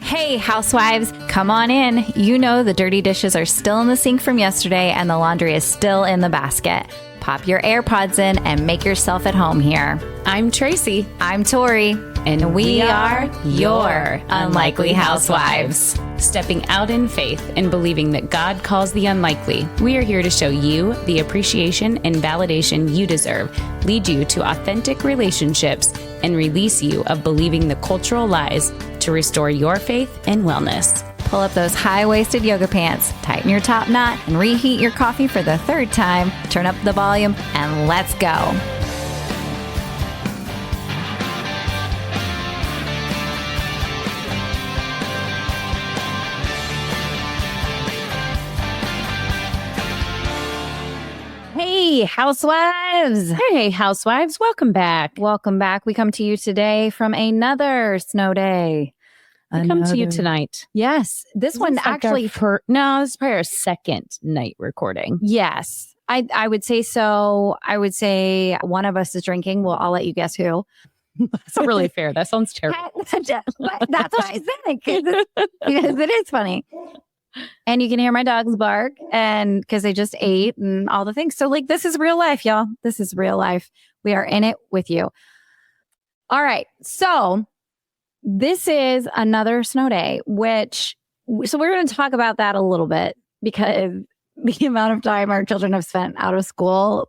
Hey, housewives, come on in. You know the dirty dishes are still in the sink from yesterday and the laundry is still in the basket. Pop your AirPods in and make yourself at home here. I'm Tracy. I'm Tori. And we are your Unlikely Housewives. Stepping out in faith and believing that God calls the unlikely, we are here to show you the appreciation and validation you deserve, lead you to authentic relationships, and release you of believing the cultural lies to restore your faith and wellness. Pull up those high-waisted yoga pants, tighten your top knot, and reheat your coffee for the third time. Turn up the volume, and let's go. Hey, housewives. Hey, housewives. Welcome back. Welcome back. We come to you today from another snow day. I come to you tonight. Yes. This one like actually... this is probably our second night recording. Yes. I would say so. I would say one of us is drinking. Well, I'll let you guess who. That's not really fair. That sounds terrible. That's what I said. Because it is funny. And you can hear my dogs bark and because they just ate and all the things. So like, this is real life, y'all. This is real life. We are in it with you. All right. So this is another snow day, so we're going to talk about that a little bit because the amount of time our children have spent out of school,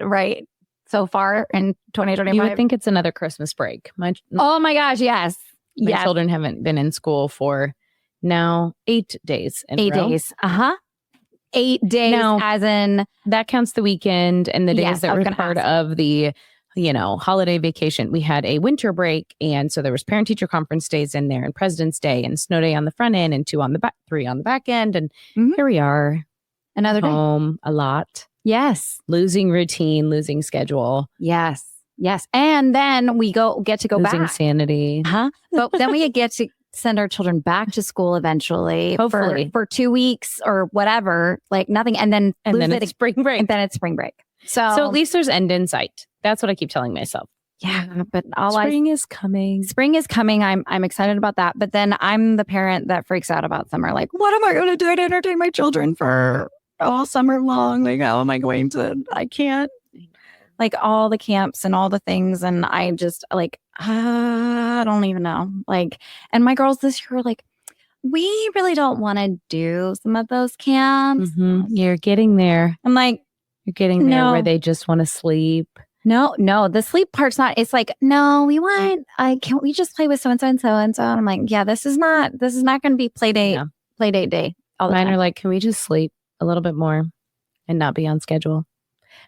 right, so far in 2025. You would think it's another Christmas break. Oh my gosh, yes. My children haven't been in school for now 8 days. 8 days. 8 days now, as in... That counts the weekend and the days that were part of the... holiday vacation. We had a winter break. And so there was parent teacher conference days in there and President's Day and snow day on the front end and 2 on the back, 3 on the back end. And here we are. Another home a lot. Yes. Losing routine, losing schedule. Yes. Yes. And then we get to go losing back. Sanity. But then we get to send our children back to school eventually. Hopefully. For 2 weeks or whatever, like nothing. And then it's spring break. And then it's spring break. So at least there's end in sight. That's what I keep telling myself. Yeah, but spring is coming. Spring is coming. I'm excited about that. But then I'm the parent that freaks out about summer. Like, what am I going to do to entertain my children for all summer long? Like, how am I going to? I can't. Like all the camps and all the things, and I just I don't even know. Like, and my girls this year were like, we really don't want to do some of those camps. Mm-hmm. You're getting there. I'm like. You're getting there where they just want to sleep. No, the sleep part's not. It's like, no, can't we just play with so and so and so and so? And I'm like, yeah, this is not going to be play date day. All the Mine time. are like, can we just sleep a little bit more and not be on schedule?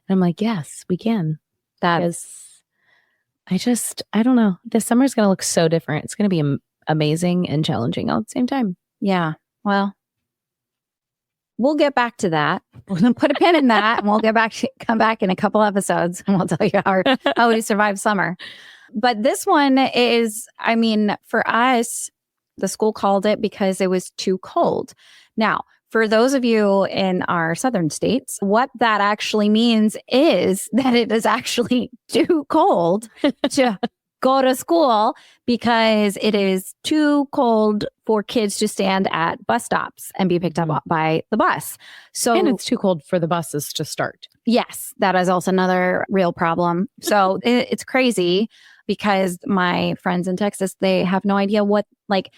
And I'm like, yes, we can. Because I don't know. This summer's going to look so different. It's going to be amazing and challenging all at the same time. Yeah. Well, we'll get back to that. We're going to put a pin in that and we'll come back in a couple episodes and we'll tell you how we survived summer. But this one is, for us, the school called it because it was too cold. Now, for those of you in our southern states, what that actually means is that it is actually too cold to go to school because it is too cold for kids to stand at bus stops and be picked up by the bus. And it's too cold for the buses to start. Yes, that is also another real problem. So it's crazy because my friends in Texas, they have no idea what, like,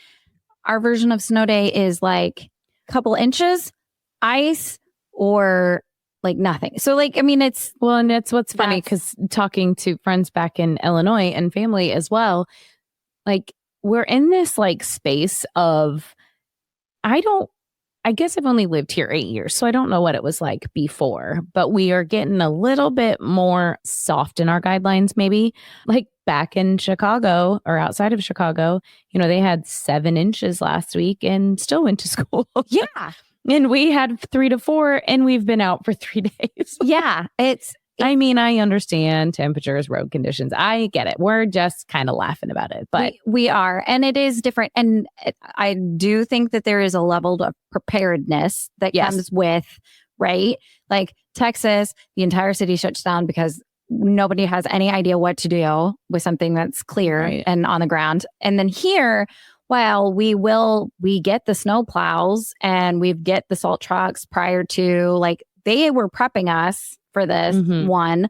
our version of snow day is like a couple inches, ice, or like nothing. So and that's what's funny because talking to friends back in Illinois and family as well, like we're in this like space of, I guess I've only lived here 8 years, so I don't know what it was like before, but we are getting a little bit more soft in our guidelines, maybe like back in Chicago or outside of Chicago, they had 7 inches last week and still went to school. Yeah. And we had 3 to 4 and we've been out for 3 days. Yeah. I understand temperatures, road conditions. I get it. We're just kind of laughing about it, but we are. And it is different. And I do think that there is a level of preparedness that comes with, right? Like Texas, the entire city shuts down because nobody has any idea what to do with something that's clear and on the ground. And then here, well, we get the snow plows and we get the salt trucks prior to, like, they were prepping us for this one.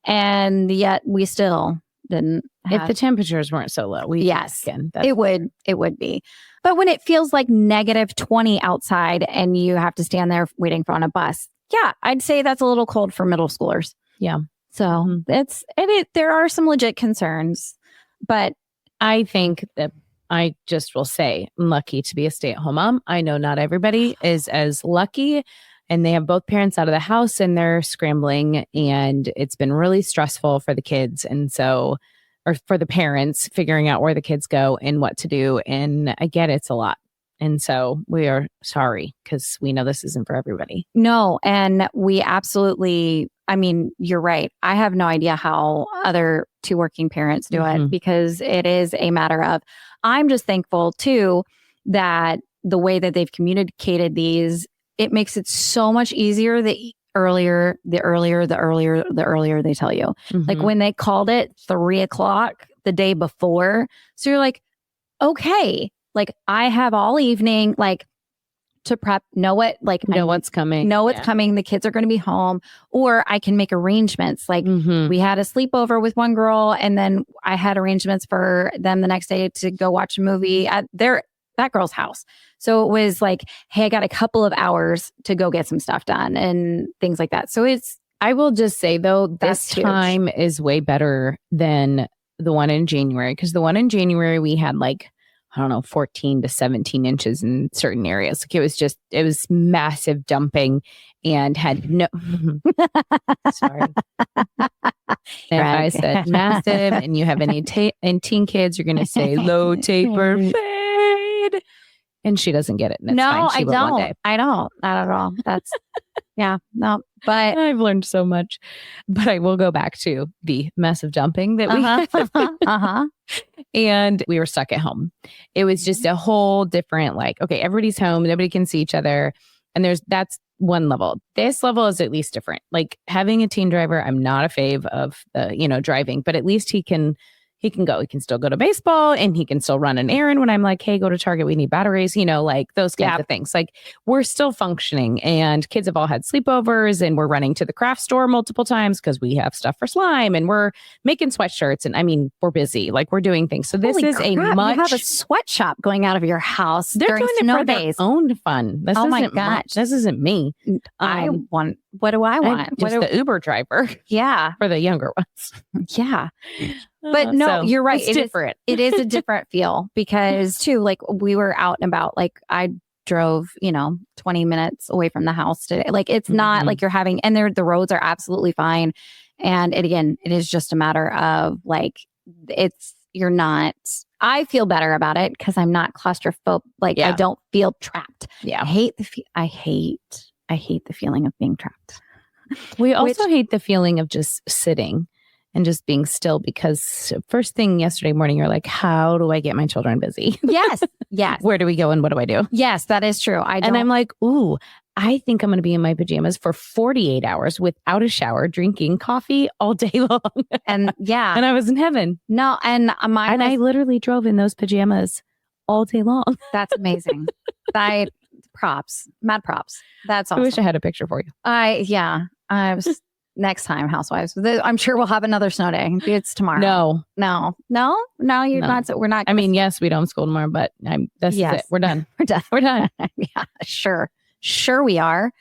And yet we still didn't have. If the temperatures weren't so low, it would be. But when it feels like -20 outside and you have to stand there waiting for on a bus, yeah, I'd say that's a little cold for middle schoolers. Yeah. So there are some legit concerns, but I think that I just will say I'm lucky to be a stay-at-home mom. I know not everybody is as lucky, and they have both parents out of the house and they're scrambling, and it's been really stressful for the kids. And so, or for the parents figuring out where the kids go and what to do. And I get it's a lot. And so we are sorry because we know this isn't for everybody. No. And we absolutely, I mean, you're right. I have no idea how other two working parents do it, because it is a matter of, I'm just thankful too that the way that they've communicated these, it makes it so much easier the earlier they tell you. Like when they called it 3:00 the day before. So you're like, okay, like I have all evening, like to prep, know what's coming. The kids are going to be home, or I can make arrangements. Like we had a sleepover with one girl, and then I had arrangements for them the next day to go watch a movie at that girl's house. So it was like, hey, I got a couple of hours to go get some stuff done and things like that. So I will just say though, this time is way better than the one in January, because the one in January we had like, I don't know, 14 to 17 inches in certain areas. Like it was massive dumping and had no, sorry. If I said massive and you have any teen kids, you're going to say low taper fade. And she doesn't get it. And it's fine. She will one day. I don't. Not at all. That's, yeah, no. But I've learned so much. But I will go back to the massive dumping that we had. And we were stuck at home. It was just a whole different, like, okay, everybody's home. Nobody can see each other. And that's one level. This level is at least different. Like having a teen driver, I'm not a fave of driving, but at least he can go. He can still go to baseball and he can still run an errand when I'm like, hey, go to Target. We need batteries, like those kinds of things. Like we're still functioning, and kids have all had sleepovers, and we're running to the craft store multiple times because we have stuff for slime, and we're making sweatshirts. And I mean, we're busy, like we're doing things. So this is you have a sweatshop going out of your house. They're during doing snow it for days. their own fun. This my gosh. This isn't me. What do I want? Just the Uber driver. Yeah. For the younger ones. Yeah. But no, you're right. It's different. It is a different feel because too, like we were out and about, like I drove, 20 minutes away from the house today. Like it's not like you're having, and the roads are absolutely fine. And it is just a matter of like, I feel better about it because I'm not claustrophobic. Like I don't feel trapped. Yeah. I hate the feeling of being trapped. We also hate the feeling of just sitting and just being still, because first thing yesterday morning, you're like, how do I get my children busy? Yes. Yes. Where do we go and what do I do? Yes, that is true. And I'm like, ooh, I think I'm going to be in my pajamas for 48 hours without a shower, drinking coffee all day long. And yeah. And I was in heaven. No. And I literally drove in those pajamas all day long. That's amazing. Mad props. That's awesome. I wish I had a picture for you. I was next time, Housewives. I'm sure we'll have another snow day. It's tomorrow. No, you're not. We're not. I mean, yes, we don't homeschool tomorrow, but that's it. We're done. We're done. Yeah, sure we are.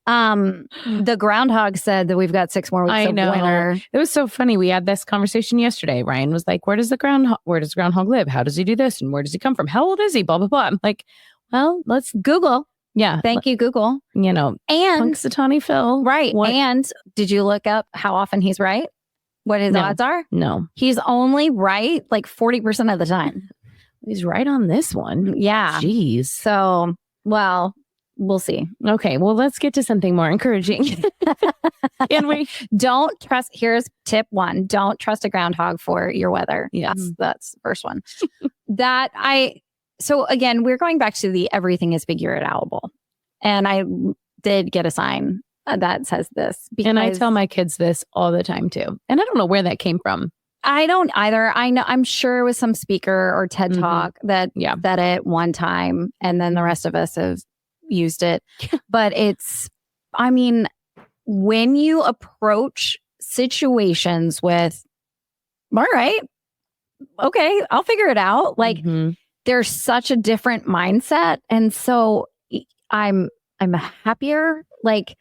The groundhog said that we've got 6 more weeks of winter. It was so funny. We had this conversation yesterday. Ryan was like, where does groundhog live? How does he do this? And where does he come from? How old is he? Blah, blah, blah. I'm like, well, let's Google. Yeah. Thank you, Google. And Punxsutawney Phil. Right. And did you look up how often he's right? What his odds are? No. He's only right like 40% of the time. He's right on this one. Yeah. Jeez. So, well, we'll see. Okay. Well, let's get to something more encouraging. Can we? Don't trust. Here's tip 1. Don't trust a groundhog for your weather. Yes. That's the first one. So again, we're going back to the everything is figure it outable. And I did get a sign that says this. And I tell my kids this all the time too. And I don't know where that came from. I don't either. I'm sure it was some speaker or TED Talk that said it one time, and then the rest of us have used it. But when you approach situations with, all right, okay, I'll figure it out. Like there's such a different mindset. And so I'm happier. Like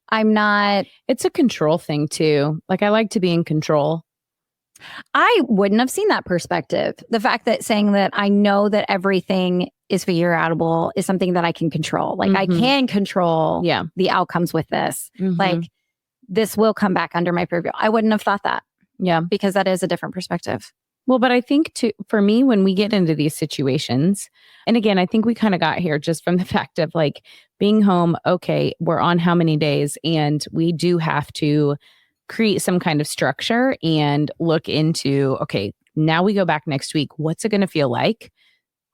I'm not. It's a control thing too. Like I like to be in control. I wouldn't have seen that perspective. The fact that saying that I know that everything is figure outable is something that I can control. Like I can control the outcomes with this. Like this will come back under my purview. I wouldn't have thought that. Yeah. Because that is a different perspective. Well, but I think for me, when we get into these situations, and again, I think we kind of got here just from the fact of like being home. Okay, we're on how many days, and we do have to create some kind of structure and look into, okay, now we go back next week. What's it going to feel like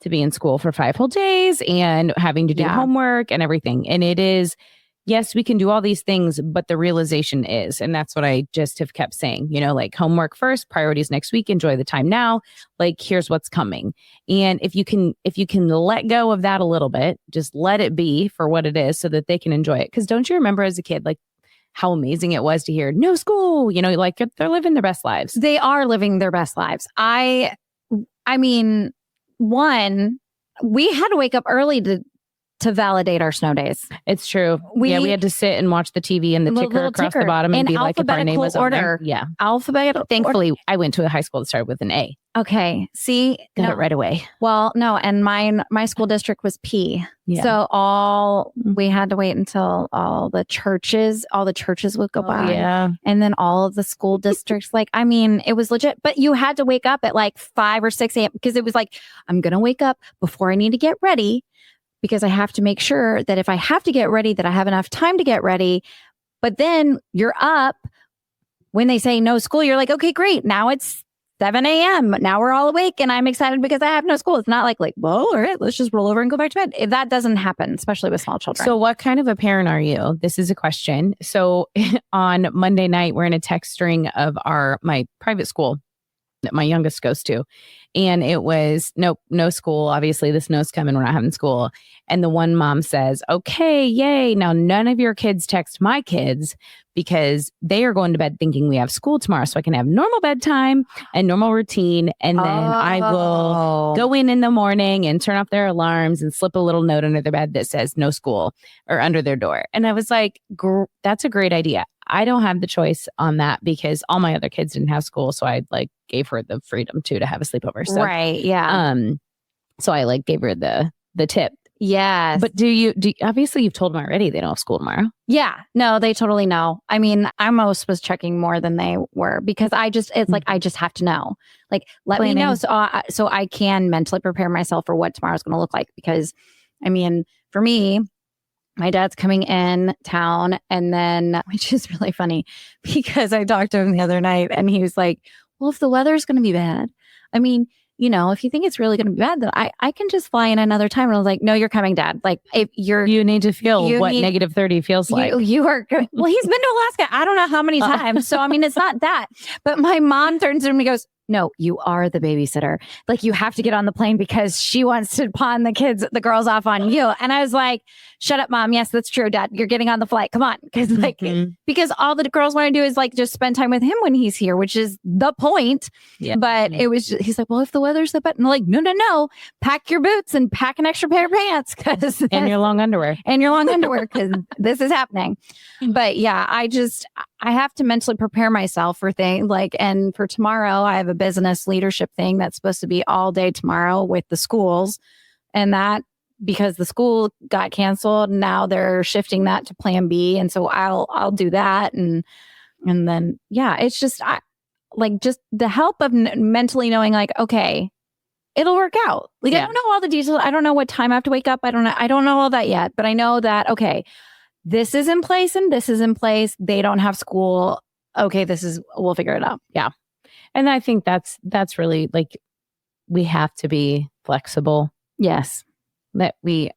to be in school for 5 whole days and having to do homework and everything? And it is, yes, we can do all these things, but the realization is, and that's what I just have kept saying, like homework first, priorities next week, enjoy the time now, like here's what's coming. And if you can let go of that a little bit, just let it be for what it is so that they can enjoy it. Because don't you remember as a kid, like how amazing it was to hear no school, like they're living their best lives. They are living their best lives. I mean, we had to wake up early to validate our snow days. It's true. We had to sit and watch the TV and the ticker across the bottom and be like, if our name was on there. Yeah. Alphabetical. Thankfully, I went to a high school that started with an A. Okay. See? Got it right away. Well, no. And my school district was P. Yeah. So we had to wait until all the churches would go by. Yeah. And then all of the school districts, it was legit. But you had to wake up at like 5 or 6 a.m. because it was like, I'm going to wake up before I need to get ready, because I have to make sure that if I have to get ready, that I have enough time to get ready. But then you're up when they say no school. You're like, okay, great. Now it's 7 a.m. Now we're all awake and I'm excited because I have no school. It's not like, well, all right, let's just roll over and go back to bed. That doesn't happen, especially with small children. So what kind of a parent are you? This is a question. So on Monday night, we're in a text string of my private school that my youngest goes to. And it was, nope, no school. Obviously, the snow's coming. We're not having school. And the one mom says, okay, yay. Now, none of your kids text my kids because they are going to bed thinking we have school tomorrow. So I can have normal bedtime and normal routine. And then I will go in the morning and turn off their alarms and slip a little note under their bed that says no school or under their door. And I was like, that's a great idea. I don't have the choice on that because all my other kids didn't have school. So I gave her the freedom to have a sleepover. So, right. Yeah. So I gave her the tip. Yes. But do you obviously you've told them already they don't have school tomorrow. Yeah. No, they totally know. I mean, I almost was checking more than they were because I just have to know. Like, let me know so I can mentally prepare myself for what tomorrow's going to look like. Because, I mean, for me, my dad's coming in town, and then, which is really funny because I talked to him the other night and he was like, well, if the weather's going to be bad, I mean, if you think it's really going to be bad, then I can just fly in another time. And I was like, no, you're coming, Dad. Like, if you need to feel what negative 30 feels like. You are good. Well, he's been to Alaska. I don't know how many times. So, I mean, it's not that. But my mom turns to him and goes, no, you are the babysitter. Like, you have to get on the plane because she wants to pawn the girls off on you. And I was like, shut up, Mom. Yes, that's true, Dad. You're getting on the flight. Come on. Because all the girls want to do is just spend time with him when he's here, which is the point. Yeah. But it was he's like, well, if the weather's that bad, and I'm like, no, pack your boots and pack an extra pair of pants and your long underwear because this is happening. But yeah, I have to mentally prepare myself for things and for tomorrow, I have a business leadership thing that's supposed to be all day tomorrow with the schools, and that because the school got canceled, now they're shifting that to plan B. And so I'll do that. And then, yeah, it's just just the help of mentally knowing okay, it'll work out. I don't know all the details. I don't know what time I have to wake up. I don't know all that yet, but I know that, okay, this is in place and this is in place. They don't have school. Okay, we'll figure it out. Yeah. And I think that's really we have to be flexible. Yes. I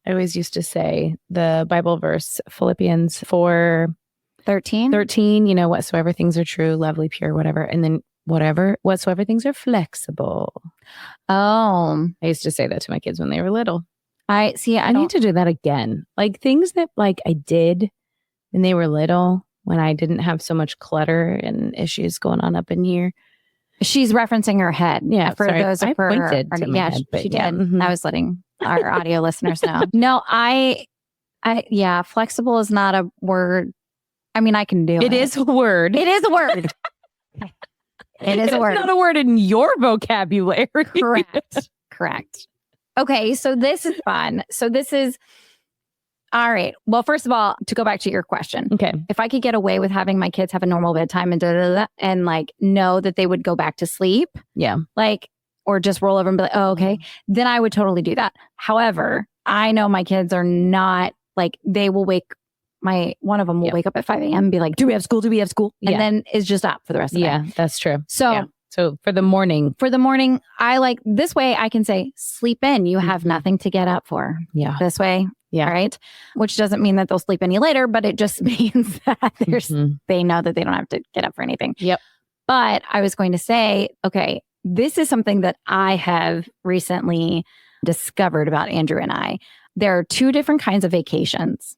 always used to say the Bible verse, Philippians 4:13, whatsoever things are true, lovely, pure, whatever. And then whatsoever things are flexible. Oh, I used to say that to my kids when they were little. I need to do that again. Like things that like I did when they were little, when I didn't have so much clutter and issues going on up in here. She's referencing her head. Yeah, for sorry, those I of her. pointed to my head, but she yeah. did. Mhm. I was letting our audio listeners know. No, yeah, flexible is not a word. I mean, I can do it. It is a word. It is a word. It is a word. It's not a word in your vocabulary. Correct. Okay, so this is fun. So this is all right. Well, first of all, to go back to your question. Okay. If I could get away with having my kids have a normal bedtime and like know that they would go back to sleep. Yeah. Like, or just roll over and be like, oh, okay. Then I would totally do that. However, I know my kids are not like, they will one of them will wake up at 5 a.m. and be like, do we have school? Do we have school? And then it's just up for the rest of the day. Yeah, that's true. So for the morning, I like this way I can say, sleep in. You have nothing to get up for. Yeah. This way. Yeah. Right. Which doesn't mean that they'll sleep any later, but it just means that they know that they don't have to get up for anything. Yep. But I was going to say, okay, this is something that I have recently discovered about Andrew and I. There are two different kinds of vacations.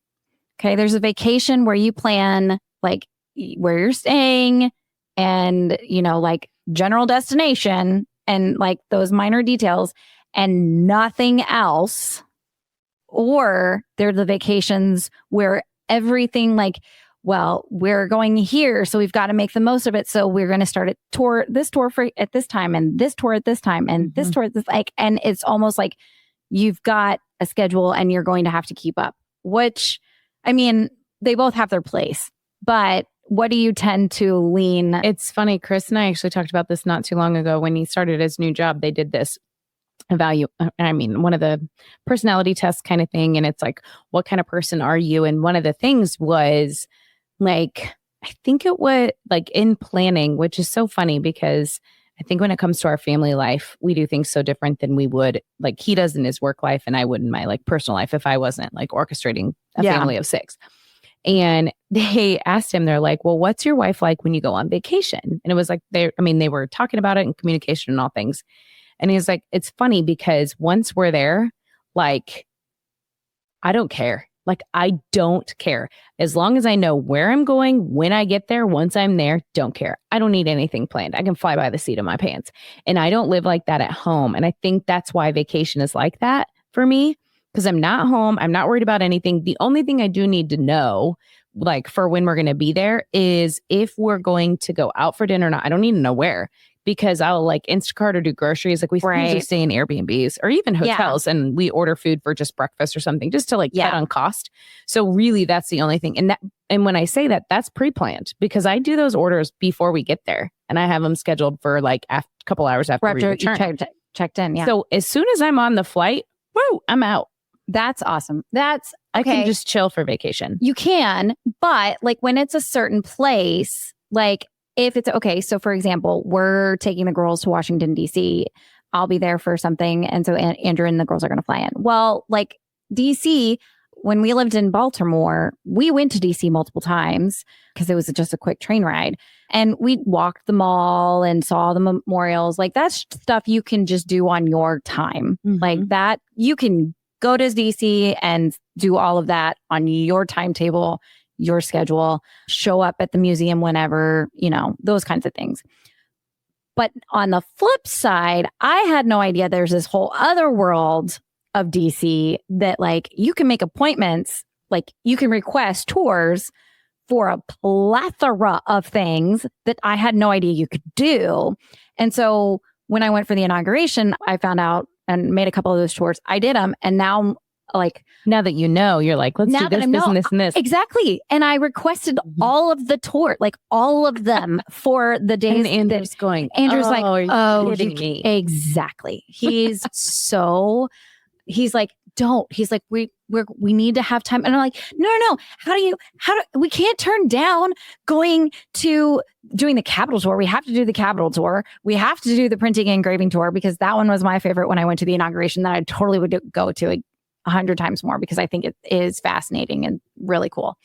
Okay. There's a vacation where you plan like where you're staying and, like general destination and like those minor details and nothing else. Or they're the vacations where everything like, well, we're going here, so we've got to make the most of it. So we're going to start this tour at this time and this tour at this time and this tour at this and it's almost like you've got a schedule and you're going to have to keep up, which, I mean, they both have their place, but what do you tend to lean? It's funny. Chris and I actually talked about this not too long ago. When he started his new job, they did this one of the personality tests kind of thing. And it's like, what kind of person are you? And one of the things was like, I think it was like in planning, which is so funny because I think when it comes to our family life, we do things so different than we would like he does in his work life. And I would in my like personal life if I wasn't like orchestrating a family of 6. And they asked him, they're like, well, what's your wife like when you go on vacation? And it was like, they were talking about it in communication and all things. And he's like, it's funny because once we're there, like, I don't care. Like, I don't care. As long as I know where I'm going, when I get there, once I'm there, don't care. I don't need anything planned. I can fly by the seat of my pants. And I don't live like that at home. And I think that's why vacation is like that for me, because I'm not home. I'm not worried about anything. The only thing I do need to know, like for when we're going to be there, is if we're going to go out for dinner or not. I don't need to know where. Because I'll like Instacart or do groceries. Like we usually stay in Airbnbs or even hotels and we order food for just breakfast or something just to like cut on cost. So really that's the only thing. And when I say that, that's pre-planned because I do those orders before we get there and I have them scheduled for like a couple hours after we return. Checked in. Yeah. So as soon as I'm on the flight, woo, I'm out. That's awesome. I can just chill for vacation. You can, but like when it's a certain place, like if it's okay, so for example, we're taking the girls to Washington, D.C. I'll be there for something. And so Andrew and the girls are going to fly in. Well, like D.C., when we lived in Baltimore, we went to D.C. multiple times because it was just a quick train ride. And we walked the mall and saw the memorials. Like that's stuff you can just do on your time. Like that, you can go to D.C. and do all of that on your timetable, your schedule, show up at the museum whenever, those kinds of things. But on the flip side, I had no idea there's this whole other world of DC that like you can make appointments, like you can request tours for a plethora of things that I had no idea you could do. And so when I went for the inauguration, I found out and made a couple of those tours. I did them. And now now that you know, you're like, let's do this, and this. Exactly. And I requested all of the tour, like all of them for the days. And Andrew's Andrew's like, oh, kidding me. Exactly. He's like, don't. He's like, we need to have time. And I'm like, no. We can't turn down doing the Capitol tour. We have to do the Capitol tour. We have to do the printing and engraving tour because that one was my favorite when I went to the inauguration that I totally would go to 100 times more because I think it is fascinating and really cool.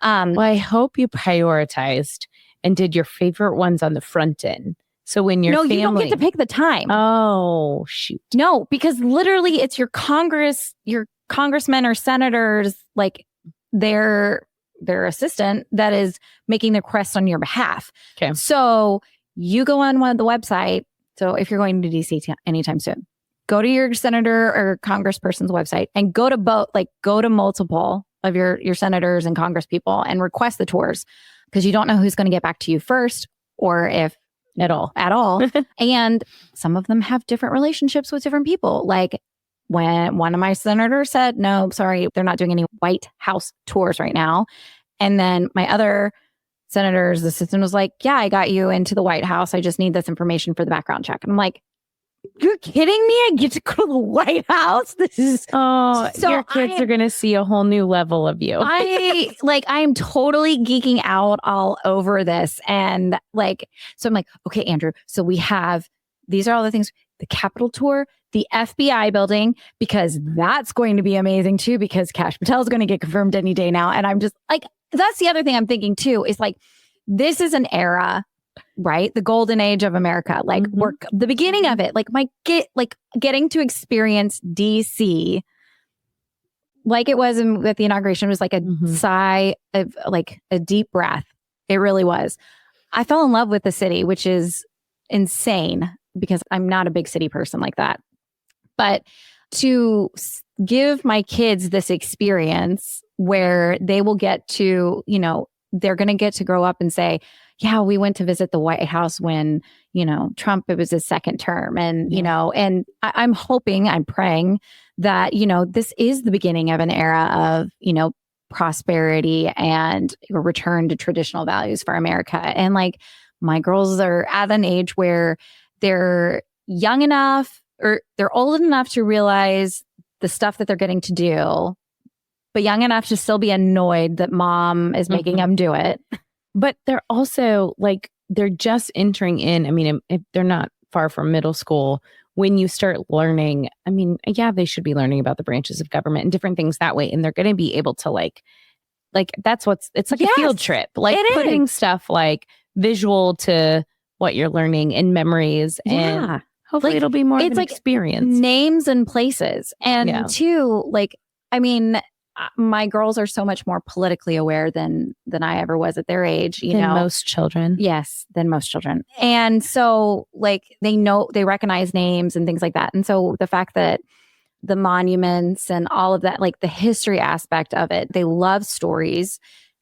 Well, I hope you prioritized and did your favorite ones on the front end So when your family... you don't get to pick the time. Oh, shoot. No, because literally it's your congressmen or senators, like their assistant that is making the request on your behalf. Okay. So you go on one of the website. So if you're going to DC anytime soon, go to your senator or congressperson's website and go to multiple of your senators and congress people and request the tours, because you don't know who's going to get back to you first or if at all. And some of them have different relationships with different people. Like when one of my senators said, no, sorry, they're not doing any White House tours right now. And then my other senator's assistant was like, yeah, I got you into the White House. I just need this information for the background check. And I'm like, you're kidding me? I get to go to the White House? This is... Oh, so your kids are going to see a whole new level of you. I'm totally geeking out all over this. And so I'm like, okay, Andrew, so we have, these are all the things, the Capitol tour, the FBI building, because that's going to be amazing too, because Kash Patel is going to get confirmed any day now. And I'm just like, that's the other thing I'm thinking too, is like, this is an era, right? The golden age of America. Like we're the beginning of it. Like getting to experience DC like it was with the inauguration was like a sigh of like a deep breath. It really was. I fell in love with the city, which is insane because I'm not a big city person like that. But to give my kids this experience where they will get to, you know, they're going to get to grow up and say, yeah, we went to visit the White House when, you know, Trump, it was his second term. And, you know, and I'm hoping, I'm praying that, you know, this is the beginning of an era of, you know, prosperity and a return to traditional values for America. And like my girls are at an age where they're young enough or they're old enough to realize the stuff that they're getting to do, but young enough to still be annoyed that mom is making them do it. But they're also like, they're just entering in. I mean, if they're not far from middle school, when you start learning, I mean, yeah, they should be learning about the branches of government and different things that way. And they're going to be able to like that's it's like a field trip, like putting stuff like visual to what you're learning in memories. And hopefully it'll be more of an experience. Names and places. And two, like, I mean, my girls are so much more politically aware than I ever was at their age, you know. Most children. Yes, than most children. And so like they recognize names and things like that. And so the fact that the monuments and all of that, like the history aspect of it, they love stories,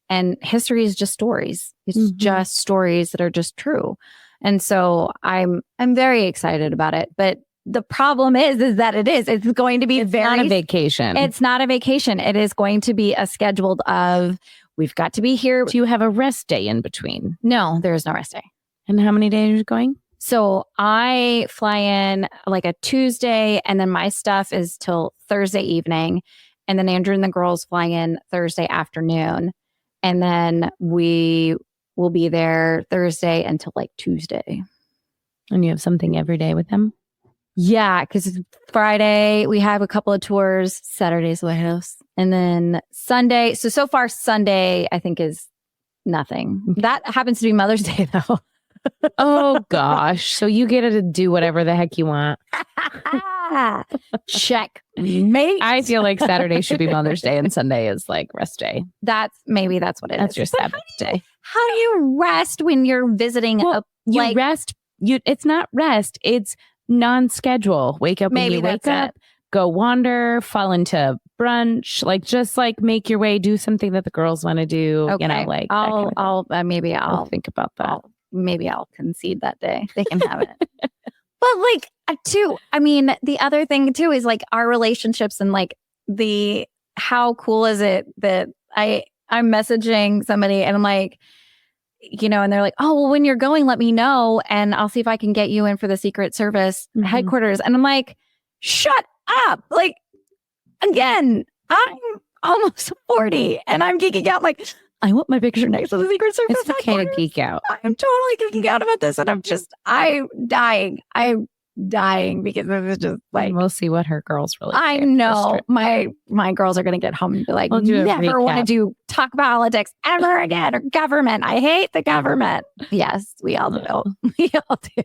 and history is just stories. It's just stories that are just true. And so I'm very excited about it. But the problem is that it's going to be it's not a vacation. It's not a vacation. It is going to be a scheduled of, we've got to be here. Do you have a rest day in between? No, there is no rest day. And how many days are you going? So I fly in like a Tuesday, and then my stuff is till Thursday evening. And then Andrew and the girls fly in Thursday afternoon. And then we will be there Thursday until like Tuesday. And you have something every day with them? Yeah, because Friday we have a couple of tours, Saturday's the White House, and then Sunday. So far Sunday I think is nothing. That happens to be Mother's Day though. Oh gosh, so you get to do whatever the heck you want. Check, mate. I feel like Saturday should be Mother's Day and Sunday is like rest day. That's what it is. That's your Sabbath day. How do you rest when you're visiting? You rest. It's not rest. It's non-schedule. Wake up when you wake up, go wander, fall into brunch, like just like make your way, do something that the girls want to do. Okay. You know, like I'll think about that. Maybe I'll concede that day. They can have it. But like too, I mean, the other thing too is like our relationships and like how cool is it that I'm messaging somebody and I'm like, you know, and they're like, oh, well, when you're going, let me know. And I'll see if I can get you in for the Secret Service headquarters. And I'm like, shut up. Like, again, I'm almost 40 and I'm geeking out. Like, I want my picture next to the Secret Service. It's okay to geek out. I'm totally geeking out about this. And I'm dying. dying because it was just like, we'll see what her girls really I think. know my girls are going to get home and be like, We'll do a never want to recap. talk politics ever again or government. I hate the government. Yes, we all do. We all do.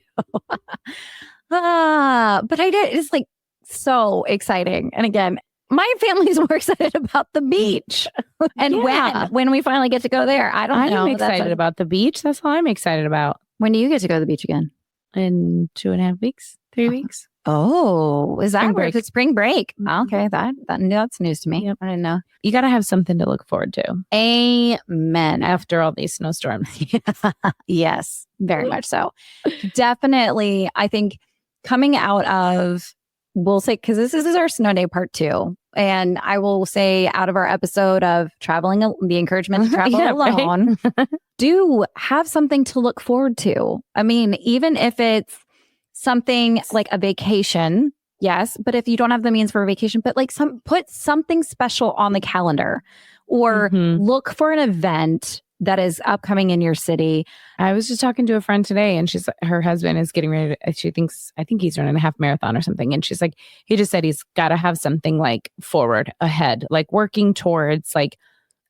But I did. It's like so exciting. And again, my family's more excited about the beach. And when we finally get to go there, I don't know. I'm excited about the beach. That's all I'm excited about. When do you get to go to the beach again? In 2.5 weeks, 3 weeks. Oh, is that Spring where break. it's spring break? Mhm. Okay, that's news to me. Yep. I didn't know. You got to have something to look forward to Amen. after all these snowstorms. Yes, very much so. Definitely, I think coming out of, we'll say, because this is our snow day part 2. And I will say, out of our episode of traveling, the encouragement to travel Yeah, alone, do have something to look forward to. I mean, even if it's something like a vacation, yes, but if you don't have the means for a vacation, but like put something special on the calendar or look for an event that is upcoming in your city. I was just talking to a friend today and her husband is getting ready to, I think he's running a half marathon or something. And she's like, he just said he's got to have something like forward ahead, like working towards like,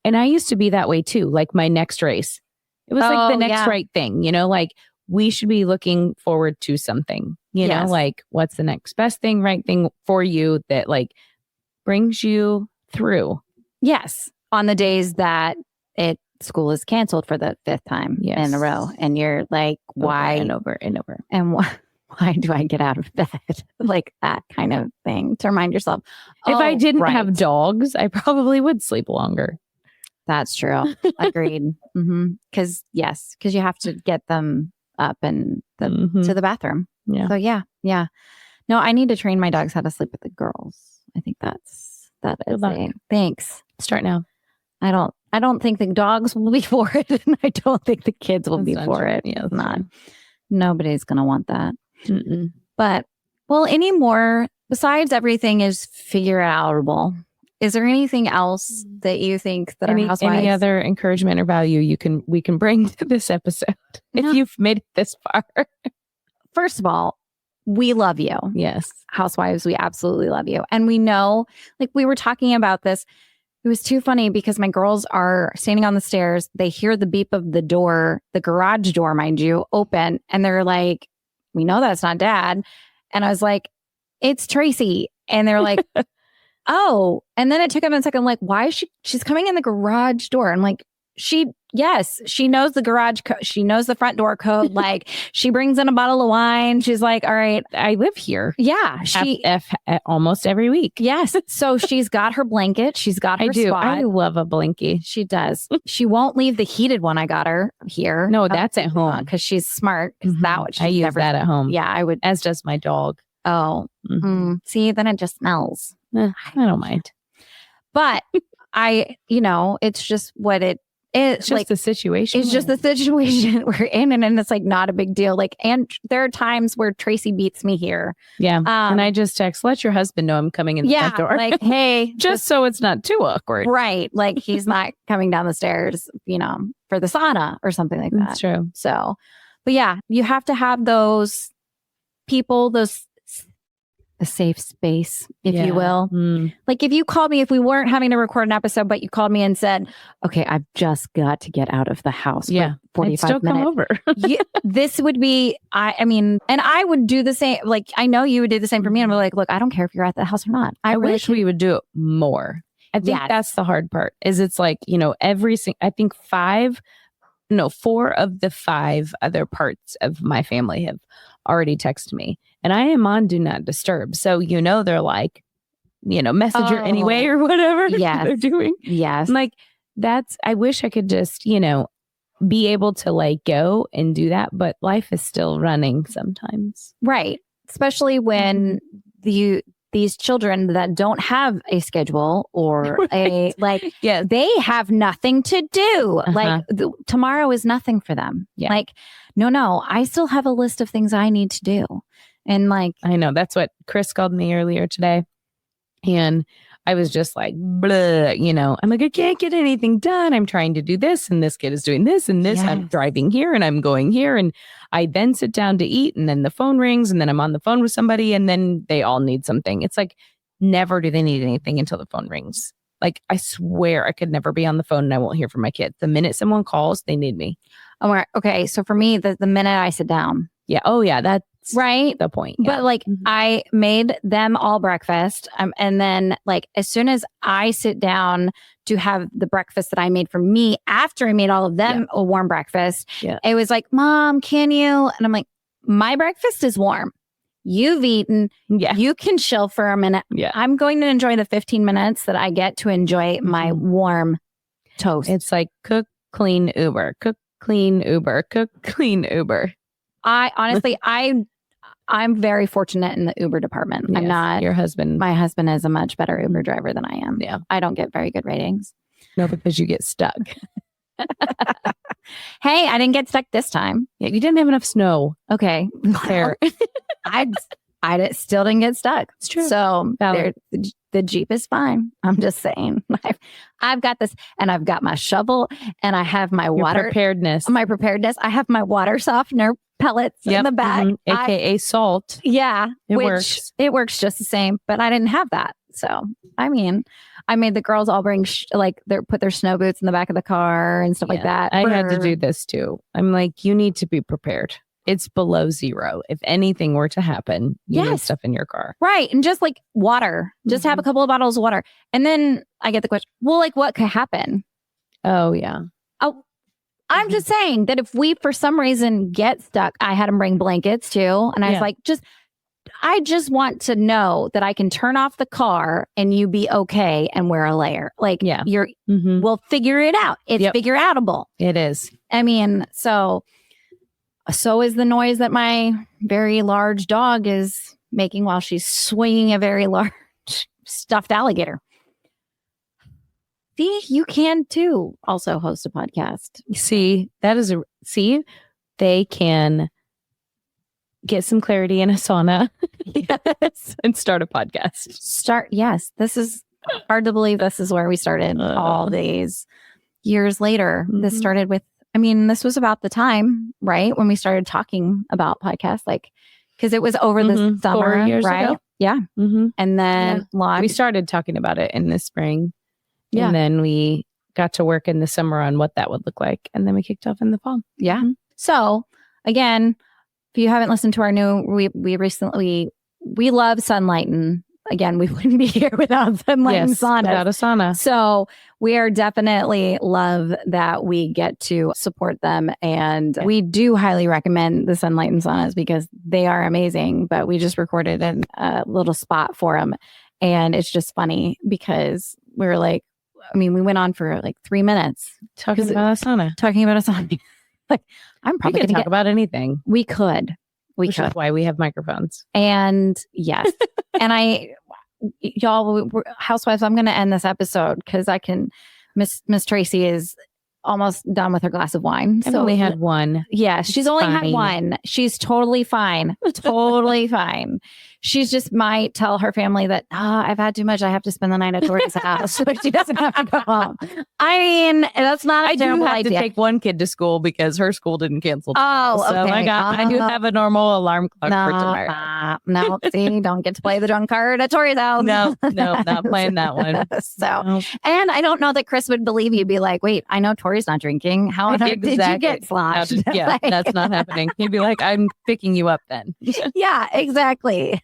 and I used to be that way too. Like my next race, it was like the next right thing, like we should be looking forward to something, you know, like what's the next best thing, right thing for you that like brings you through. Yes. On the days that school is canceled for the 5th time in a row. And you're like, why? And over and over. And why do I get out of bed? Like that kind of thing to remind yourself. If I didn't have dogs, I probably would sleep longer. That's true. Agreed. Because you have to get them up and to the bathroom. Yeah. So yeah. No, I need to train my dogs how to sleep with the girls. I think that is thanks. Start now. I don't think the dogs will be for it, and I don't think the kids will be for it. Yeah, it's not. Nobody's gonna want that. Mm-mm. But any more besides everything is figure outable. Is there anything else that you think that our housewives? Any other encouragement or value we can bring to this episode if you've made it this far? First of all, we love you. Yes. Housewives, we absolutely love you. And we know, like we were talking about this, it was too funny because my girls are standing on the stairs. They hear the beep of the door, the garage door, mind you, open. And they're like, we know that's not Dad. And I was like, it's Tracy. And they're like, oh. And then it took them a second. I'm like, why is she's coming in the garage door? I'm like, she knows the garage code. She knows the front door code. Like she brings in a bottle of wine. She's like, all right, I live here. Yeah. Almost every week. Yes. So she's got her blanket. She's got her spot. I love a blankie. She does. She won't leave the heated one I got her here. No, that's at home. Because she's smart. I use that at home. Yeah, I would. As does my dog. Oh. See, then it just smells. I don't mind. But it's just what it is. It's just the situation. It's just the situation we're in. And it's like not a big deal. Like, and there are times where Tracy beats me here. Yeah. And I just text, let your husband know I'm coming in the front door. Like, hey. just so it's not too awkward. Right. Like he's not coming down the stairs, for the sauna or something like that. That's true. So, but yeah, you have to have those people, a safe space, if you will. Like if you called me, if we weren't having to record an episode, but you called me and said, okay, I've just got to get out of the house. Yeah. For 45 minutes. Come over. This would be, I mean, and I would do the same. Like, I know you would do the same for me. And we're like, look, I don't care if you're at the house or not. I wish we would do it more. I think that's the hard part is it's like, I think 4 of the 5 other parts of my family have already texted me. And I am on Do Not Disturb. So, they're like, messenger anyway or whatever they're doing. Yes. Like I wish I could just, be able to like go and do that. But life is still running sometimes. Right. Especially when these children that don't have a schedule or they have nothing to do. Like tomorrow is nothing for them. Yeah. Like, no, I still have a list of things I need to do. And like, I know that's what Chris called me earlier today. And I was just like, blah, I'm like, I can't get anything done. I'm trying to do this and this kid is doing this and this. I'm driving here and I'm going here. And I then sit down to eat and then the phone rings and then I'm on the phone with somebody and then they all need something. It's like, never do they need anything until the phone rings. Like, I swear I could never be on the phone and I won't hear from my kids. The minute someone calls, they need me. Oh, okay. So for me, the minute I sit down. Yeah. Oh, yeah. That's right. The point. Yeah. But like, I made them all breakfast. And then like, as soon as I sit down to have the breakfast that I made for me, after I made all of them a warm breakfast, it was like, Mom, can you? And I'm like, my breakfast is warm. You've eaten. Yeah. You can chill for a minute. Yeah. I'm going to enjoy the 15 minutes that I get to enjoy my warm toast. It's like cook, clean, Uber, cook, clean, Uber, cook, clean, Uber. I honestly, I'm very fortunate in the Uber department. Yes, I'm not. Your husband. My husband is a much better Uber driver than I am. Yeah. I don't get very good ratings. No, because you get stuck. Hey, I didn't get stuck this time. Yeah, you didn't have enough snow. Okay. Fair. I still didn't get stuck. It's true. So the Jeep is fine. I'm just saying. I've got this, and I've got my shovel, and I have my water preparedness. My preparedness. I have my water softener pellets in the back, aka salt. Yeah, it works. It works just the same, but I didn't have that. So I mean, I made the girls all bring put their snow boots in the back of the car and stuff like that. I had to do this too. I'm like, you need to be prepared. It's below zero. If anything were to happen, you need stuff in your car. Right. And just like water, just have a couple of bottles of water. And then I get the question, well, like what could happen? Oh, yeah. Oh, I'm just saying that if we, for some reason, get stuck, I had them bring blankets too. And I was like, I just want to know that I can turn off the car and you be okay and wear a layer. Like, we'll figure it out. It's figure outable. It is. I mean, so is the noise that my very large dog is making while she's swinging a very large stuffed alligator. See, you can too also host a podcast. See, they can get some clarity in a sauna and start a podcast. Yes. This is hard to believe. This is where we started all these years later. This started with, this was about the time, right? When we started talking about podcasts, because it was over the summer, 4 years right? ago. Yeah. And then we started talking about it in the spring. Yeah. And then we got to work in the summer on what that would look like. And then we kicked off in the fall. Yeah. So again, if you haven't listened to our new, we love sunlighting. Again, we wouldn't be here without sunlight and sauna. Without a sauna. So we are definitely love that we get to support them. And we do highly recommend the sunlight and saunas because they are amazing. But we just recorded a little spot for them. And it's just funny because we were like, we went on for like 3 minutes. Talking about a sauna. Like, I'm probably going to talk about anything. We could. Which is why we have microphones. And yes. And y'all, housewives, I'm going to end this episode because Miss Tracy is almost done with her glass of wine. I've only had one. Yeah, she's only had one. She's totally fine. Totally fine. She's just might tell her family that, I've had too much. I have to spend the night at Tori's house. So she doesn't have to go home. That's not a terrible idea. I do have to take one kid to school because her school didn't cancel. Oh, okay. So I do have a normal alarm clock for tomorrow. No, see, don't get to play the drunk card at Tori's house. No, not playing that one. And I don't know that Chris would believe you. Be like, wait, I know Tori's not drinking. How on earth did you get sloshed? That's not happening. He'd be like, I'm picking you up then. Yeah, exactly.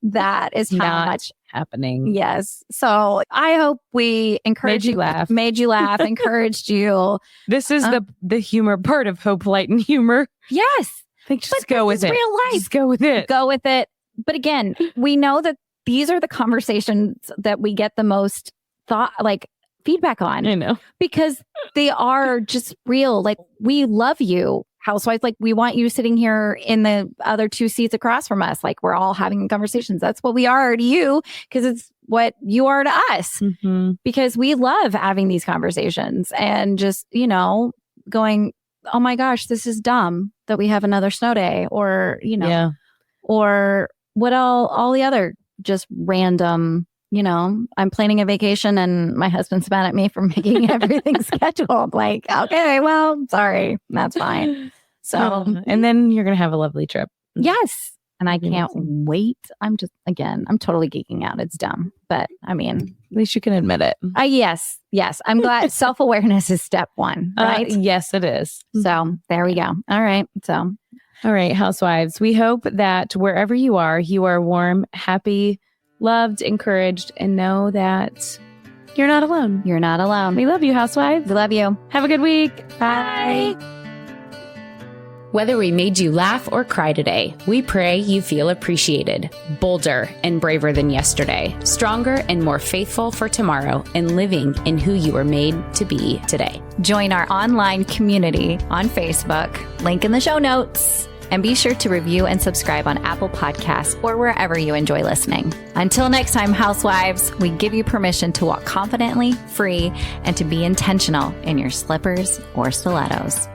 That is how much happening. Yes. So I hope we encouraged made you laugh, encouraged you. This is the humor part of Hope, Light, and Humor. Yes. Just go with it. Real life. Just go with it. Go with it. But again, we know that these are the conversations that we get the most feedback on. I know. Because they are just real. Like, we love you, housewives. Like, we want you sitting here in the other 2 seats across from us. Like, we're all having conversations. That's what we are to you because it's what you are to us. Mm-hmm. Because we love having these conversations and just, going, oh my gosh, this is dumb that we have another snow day or, or what all the other just random I'm planning a vacation and my husband's mad at me for making everything scheduled. Like, okay, well, sorry, that's fine. So, and then you're going to have a lovely trip. Yes. And I can't wait. I'm totally geeking out. It's dumb. But I mean, at least you can admit it. Yes. I'm glad self-awareness is step one, right? Yes, it is. So there we go. All right. All right, housewives. We hope that wherever you are warm, happy, loved, encouraged, and know that you're not alone. You're not alone. We love you, housewives. We love you. Have a good week. Bye. Whether we made you laugh or cry today, we pray you feel appreciated, bolder and braver than yesterday, stronger and more faithful for tomorrow, and living in who you were made to be today. Join our online community on Facebook, link in the show notes, and be sure to review and subscribe on Apple Podcasts or wherever you enjoy listening. Until next time, housewives, we give you permission to walk confidently, free, and to be intentional in your slippers or stilettos.